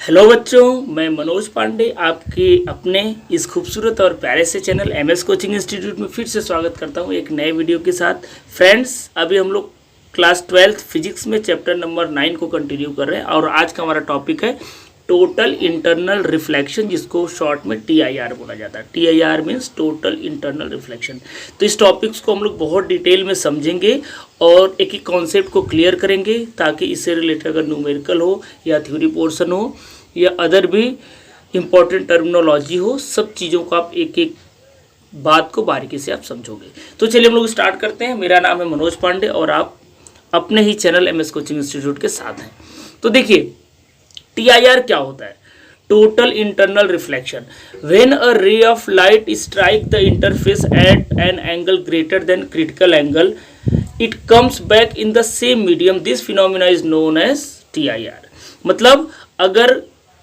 Hello बच्चों, मैं मनोज पांडे आपके अपने इस खूबसूरत और प्यारे से चैनल एमएस कोचिंग इंस्टीट्यूट में फिर से स्वागत करता हूं एक नए वीडियो के साथ। फ्रेंड्स, अभी हम लोग क्लास 12th फिजिक्स में चैप्टर नंबर 9 को कंटिन्यू कर रहे हैं और आज का हमारा टॉपिक है टोटल इंटरनल रिफ्लेक्शन, जिसको शॉर्ट में TIR बोला जाता है। TIR means total internal reflection. तो इस टॉपिक्स को हम लोग बहुत डिटेल में समझेंगे और एक एक कॉन्सेप्ट को क्लियर करेंगे ताकि इससे रिलेटेड अगर न्यूमेरिकल हो या थ्योरी पोर्शन हो या अदर भी इम्पोर्टेंट टर्मिनोलॉजी हो, सब चीज़ों को आप एक एक बात को बारीकी से आप समझोगे। तो चलिए हम लोग स्टार्ट करते हैं। मेरा नाम है मनोज पांडे और आप अपने ही चैनल एमएस कोचिंग इंस्टीट्यूट के साथ हैं। तो देखिए TIR क्या होता है? Total internal reflection. When a ray of light strike the interface at an angle greater than critical angle, it comes back in the same medium. This phenomena is known as TIR। मतलब अगर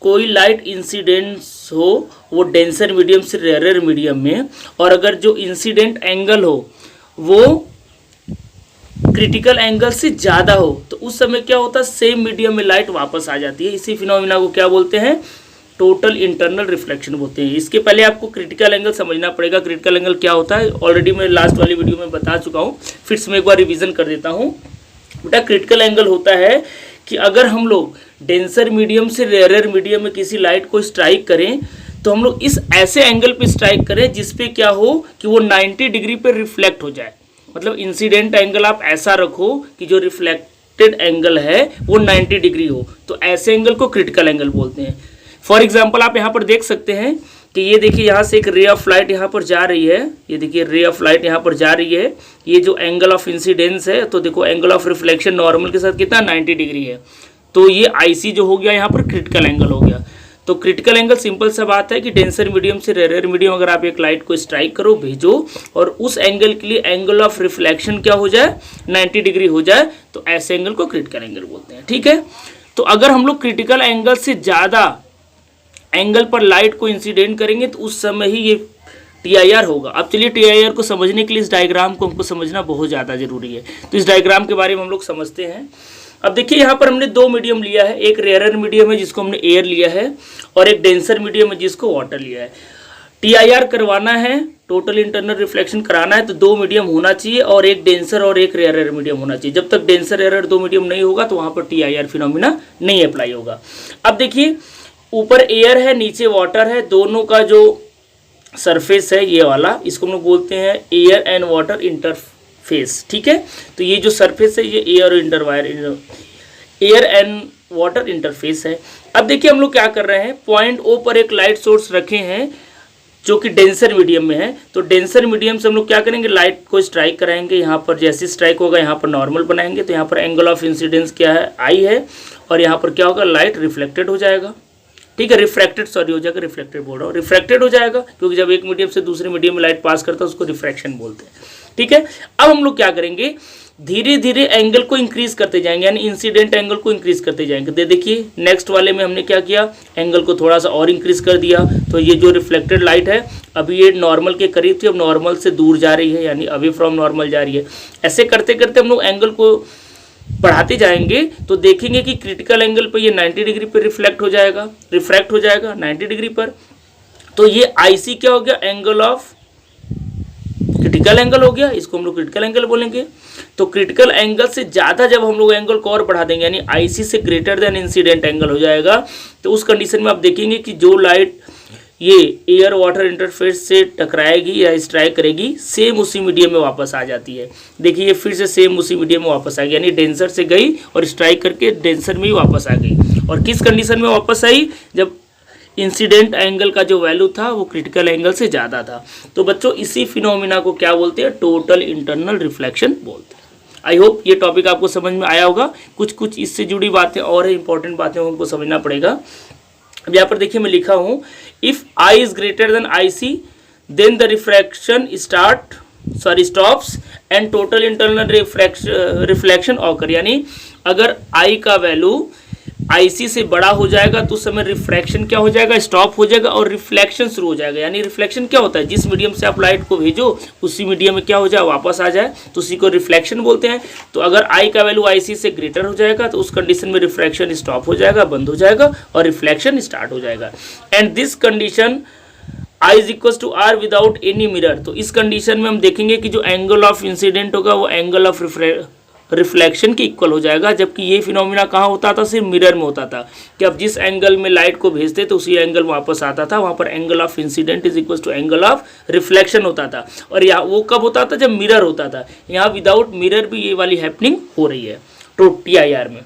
कोई light incidents हो वो denser medium से rare medium में, और अगर जो इंसिडेंट एंगल हो वो क्रिटिकल एंगल से ज़्यादा हो, तो उस समय क्या होता है, सेम मीडियम में लाइट वापस आ जाती है। इसी फिनोमिना को क्या बोलते हैं? टोटल इंटरनल रिफ्लेक्शन बोलते हैं। इसके पहले आपको क्रिटिकल एंगल समझना पड़ेगा। क्रिटिकल एंगल क्या होता है ऑलरेडी मैं लास्ट वाली वीडियो में बता चुका हूँ, फिर से मैं एक बार रिवीजन कर देता हूँ। बेटा, क्रिटिकल एंगल होता है कि अगर हम लोग डेंसर मीडियम से रेयर मीडियम में किसी लाइट को स्ट्राइक करें तो हम लोग इस ऐसे एंगल पे स्ट्राइक करें जिसपे क्या हो कि वो 90 डिग्री पे रिफ्लेक्ट हो जाए। मतलब इंसिडेंट एंगल आप ऐसा रखो कि जो रिफ्लेक्टेड एंगल है वो 90 डिग्री हो, तो ऐसे एंगल को क्रिटिकल एंगल बोलते हैं। फॉर एग्जाम्पल आप यहाँ पर देख सकते हैं कि ये देखिए यहाँ से एक रे ऑफ लाइट यहाँ पर जा रही है। ये देखिए रे ऑफ लाइट यहाँ पर जा रही है। ये जो एंगल ऑफ इंसिडेंस है, तो देखो एंगल ऑफ रिफ्लेक्शन नॉर्मल के साथ कितना 90 डिग्री है। तो ये IC जो हो गया यहाँ पर क्रिटिकल एंगल हो गया। तो क्रिटिकल एंगल सिंपल सा बात है कि डेंसर मीडियम से रेयर मीडियम अगर आप एक लाइट को स्ट्राइक करो, भेजो, और उस एंगल के लिए एंगल ऑफ रिफ्लेक्शन क्या हो जाए, 90 डिग्री हो जाए, तो ऐसे एंगल को क्रिटिकल एंगल बोलते हैं। ठीक है। तो अगर हम लोग क्रिटिकल एंगल से ज़्यादा एंगल पर लाइट को इंसिडेंट करेंगे तो उस समय ही ये TIR होगा। अब चलिए TIR को समझने के लिए इस डायग्राम को हमको समझना बहुत ज़्यादा जरूरी है। तो इस डायग्राम के बारे में हम लोग समझते हैं। अब देखिए यहाँ पर हमने दो मीडियम लिया है, एक रेयर मीडियम है जिसको हमने एयर लिया है और एक डेंसर मीडियम है जिसको वाटर लिया है। TIR करवाना है, टोटल इंटरनल रिफ्लेक्शन कराना है, तो दो मीडियम होना चाहिए और एक डेंसर और एक रेयर मीडियम होना चाहिए। जब तक डेंसर रेयर दो मीडियम नहीं होगा तो वहाँ पर TIR फिनोमिना नहीं अप्लाई होगा। अब देखिए ऊपर एयर है, नीचे वाटर है, दोनों का जो सरफेस है ये वाला, इसको हम लोग बोलते हैं एयर एंड वाटर इंटरफेस। ठीक है। तो ये जो सरफेस है ये एयर एंड वाटर इंटरफेस है। अब देखिए हम लोग क्या कर रहे हैं, पॉइंट O पर एक लाइट सोर्स रखे हैं जो कि डेंसर मीडियम में है। तो डेंसर मीडियम से हम लोग क्या करेंगे, लाइट को स्ट्राइक कराएंगे। यहाँ पर जैसे स्ट्राइक होगा यहाँ पर नॉर्मल बनाएंगे, तो यहाँ पर एंगल ऑफ इंसिडेंस क्या है, I है, और यहाँ पर क्या होगा, लाइट रिफ्लेक्टेड हो जाएगा। ठीक है, रिफ्रैक्टेड सॉरी हो जाएगा, रिफ्लेक्टेड बोल रहा हूँ, रिफ्रैक्टेड हो जाएगा, क्योंकि जब एक मीडियम से दूसरे मीडियम में लाइट पास करता है उसको रिफ्रैक्शन बोलते हैं। ठीक है। अब हम लोग क्या करेंगे, धीरे धीरे एंगल को इंक्रीज करते जाएंगे, यानी इंसिडेंट एंगल को इंक्रीज करते जाएंगे। देखिए नेक्स्ट वाले में हमने क्या किया, एंगल को थोड़ा सा और इंक्रीज कर दिया। तो ये जो रिफ्लेक्टेड लाइट है अभी ये नॉर्मल के करीब थी, अब नॉर्मल से दूर जा रही है, यानी अवे फ्रॉम नॉर्मल जा रही है। ऐसे करते करते हम लोग एंगल को बढ़ाते जाएंगे तो देखेंगे कि क्रिटिकल एंगल पे ये 90 डिग्री पे रिफ्रैक्ट हो जाएगा 90 डिग्री पर। तो ये IC क्या हो गया, एंगल ऑफ क्रिटिकल एंगल हो गया, इसको हम लोग क्रिटिकल एंगल बोलेंगे। तो क्रिटिकल एंगल से ज़्यादा जब हम लोग एंगल को और बढ़ा देंगे, यानी IC से ग्रेटर देन इंसिडेंट एंगल हो जाएगा, तो उस कंडीशन में आप देखेंगे कि जो लाइट ये एयर वाटर इंटरफेस से टकराएगी या स्ट्राइक करेगी, सेम उसी मीडियम में वापस आ जाती है। देखिए ये फिर से सेम उसी मीडियम में वापस आ गई, यानी डेंसर से गई और स्ट्राइक करके डेंसर में ही वापस आ गई। और किस कंडीशन में वापस आई, जब इंसिडेंट एंगल का जो वैल्यू था वो क्रिटिकल एंगल से ज़्यादा था। तो बच्चों इसी फिनोमिना को क्या बोलते हैं, टोटल इंटरनल रिफ्लेक्शन बोलते हैं। आई होप ये टॉपिक आपको समझ में आया होगा। कुछ इससे जुड़ी बातें और इंपॉर्टेंट बातें हमको समझना पड़ेगा। अब यहाँ पर देखिए मैं लिखा हूँ, if I is greater than IC then the refraction stops and total internal reflection occur. यानी अगर I का वैल्यू आईसी से बड़ा हो जाएगा तो उस समय रिफ्रैक्शन क्या हो जाएगा, स्टॉप हो जाएगा और रिफ्लेक्शन शुरू हो जाएगा। यानी रिफ्लेक्शन क्या होता है, जिस मीडियम से आप लाइट को भेजो उसी मीडियम में क्या हो जाए, वापस आ जाए, तो उसी को रिफ्लेक्शन बोलते हैं। तो अगर आई का वैल्यू आईसी से ग्रेटर हो जाएगा तो उस कंडीशन में रिफ्रैक्शन स्टॉप हो जाएगा, बंद हो जाएगा और रिफ्लेक्शन स्टार्ट हो जाएगा। And this condition I is equal to R without any mirror. तो इस कंडीशन में हम देखेंगे कि जो एंगल ऑफ इंसिडेंट होगा वो एंगल ऑफ रिफ्लेक्शन के इक्वल हो जाएगा, जबकि ये फिनोमिना कहाँ होता था, सिर्फ मिरर में होता था कि अब जिस एंगल में लाइट को भेजते तो उसी एंगल वापस आता था, वहाँ पर angle of incident is equal to angle of reflection होता था। और यहाँ वो कब होता था, जब मिरर होता था। यहाँ विदाउट मिरर भी ये वाली हैपनिंग हो रही है तो TIR में।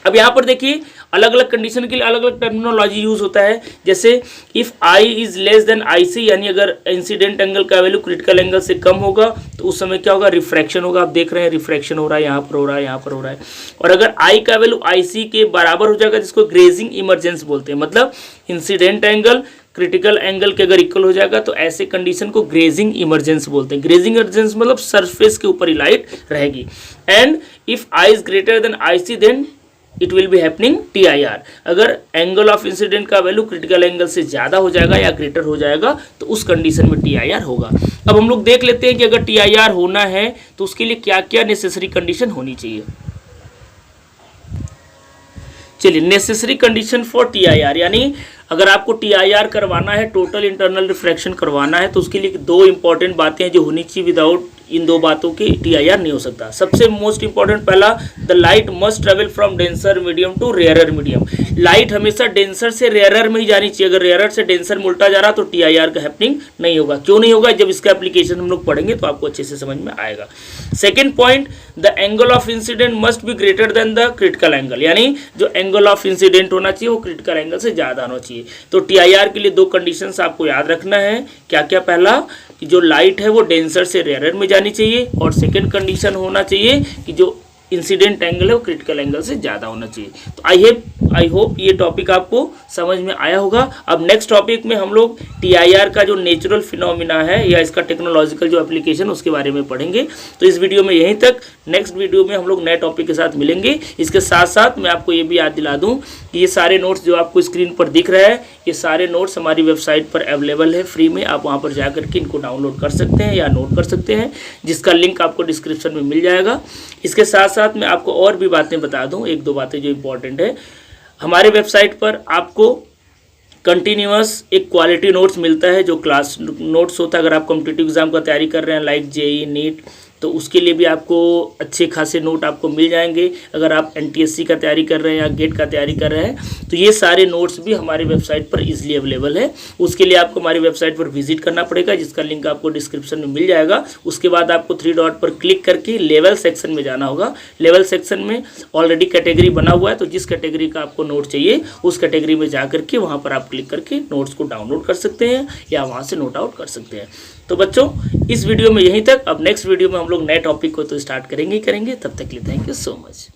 अब यहाँ पर देखिए अलग अलग कंडीशन के लिए अलग अलग टर्मिनोलॉजी यूज होता है। जैसे if I is less than IC, यानी अगर इंसिडेंट एंगल का वैल्यू क्रिटिकल एंगल से कम होगा तो उस समय क्या होगा, रिफ्रैक्शन होगा। आप देख रहे हैं रिफ्रैक्शन हो रहा है, यहाँ पर हो रहा है, यहाँ पर हो रहा है। और अगर आई का वैल्यू आईसी के बराबर हो जाएगा जिसको ग्रेजिंग इमरजेंस बोलते हैं, मतलब इंसिडेंट एंगल क्रिटिकल एंगल के अगर इक्वल हो जाएगा तो ऐसे कंडीशन को ग्रेजिंग इमरजेंस बोलते हैं। ग्रेजिंग इमरजेंस मतलब सरफेस के ऊपर ही लाइट रहेगी। And if I is greater than IC then it will be happening TIR। अगर एंगल ऑफ इंसिडेंट का वैल्यू क्रिटिकल एंगल से ज़्यादा हो जाएगा या ग्रेटर हो जाएगा तो उस कंडीशन में TIR होगा। अब हम लोग देख लेते हैं कि अगर TIR होना है तो उसके लिए क्या क्या नेसेसरी कंडीशन होनी चाहिए। चलिए, नेसेसरी कंडीशन फॉर TIR, यानी अगर आपको TIR करवाना है, टोटल इंटरनल रिफ्रैक्शन करवाना है, तो उसके लिए दो इंपॉर्टेंट बातें हैं जो होनी चाहिए। विदाउट इन दो बातों के TIR नहीं हो सकता। सबसे मोस्ट इंपॉर्टेंट पहला, the light must travel from denser medium to rarer medium. Light हमेशा डेंसर से रेयरर में ही जानी चाहिए। अगर रेयरर से डेंसर में उल्टा जा रहा तो TIR का हैपनिंग नहीं होगा। क्यों नहीं होगा, जब इसका एप्लीकेशन हम लोग पढ़ेंगे तो आपको अच्छे से समझ में आएगा। Second point, the angle of incident must be greater than the critical angle, यानी जो एंगल ऑफ इंसिडेंट होना चाहिए वो क्रिटिकल एंगल से ज़्यादा होना चाहिए। तो TIR के लिए दो कंडीशंस आपको याद रखना है। क्या क्या, पहला कि जो लाइट है वो डेंसर से रेयरर में जानी चाहिए, और सेकंड कंडीशन होना चाहिए कि जो इंसिडेंट एंगल है वो क्रिटिकल एंगल से ज़्यादा होना चाहिए। तो आई होप ये टॉपिक आपको समझ में आया होगा। अब नेक्स्ट टॉपिक में हम लोग TIR का जो नेचुरल फिनोमिना है या इसका टेक्नोलॉजिकल जो एप्लीकेशन उसके बारे में पढ़ेंगे। तो इस वीडियो में यहीं तक, नेक्स्ट वीडियो में हम लोग नए टॉपिक के साथ मिलेंगे। इसके साथ साथ मैं आपको ये भी याद दिला दूँ कि ये सारे नोट्स जो आपको स्क्रीन पर दिख रहा है, ये सारे नोट्स हमारी वेबसाइट पर अवेलेबल है फ्री में। आप वहाँ पर जा करके इनको डाउनलोड कर सकते हैं या नोट कर सकते हैं, जिसका लिंक आपको डिस्क्रिप्शन में मिल जाएगा। इसके साथ साथ मैं आपको और भी बातें बता दूं, एक दो बातें जो इंपॉर्टेंट है। हमारे वेबसाइट पर आपको कंटिन्यूअस एक क्वालिटी नोट्स मिलता है जो क्लास नोट्स होता है। अगर आप कॉम्पिटिटिव एग्जाम का तैयारी कर रहे हैं लाइक JEE नीट, तो उसके लिए भी आपको अच्छे खासे नोट आपको मिल जाएंगे। अगर आप NTSC का तैयारी कर रहे हैं या गेट का तैयारी कर रहे हैं तो ये सारे नोट्स भी हमारी वेबसाइट पर इजीली अवेलेबल है। उसके लिए आपको हमारी वेबसाइट पर विजिट करना पड़ेगा, जिसका लिंक आपको डिस्क्रिप्शन में मिल जाएगा। उसके बाद आपको 3 डॉट पर क्लिक करके लेवल सेक्शन में जाना होगा। लेवल सेक्शन में ऑलरेडी कैटेगरी बना हुआ है, तो जिस कैटेगरी का आपको नोट चाहिए उस कैटेगरी में जा करके वहाँ पर आप क्लिक करके नोट्स को डाउनलोड कर सकते हैं या वहाँ से नोट आउट कर सकते हैं। तो बच्चों, इस वीडियो में यहीं तक। अब नेक्स्ट वीडियो में हम लोग नए टॉपिक को तो स्टार्ट करेंगे। तब तक के लिए थैंक यू सो मच।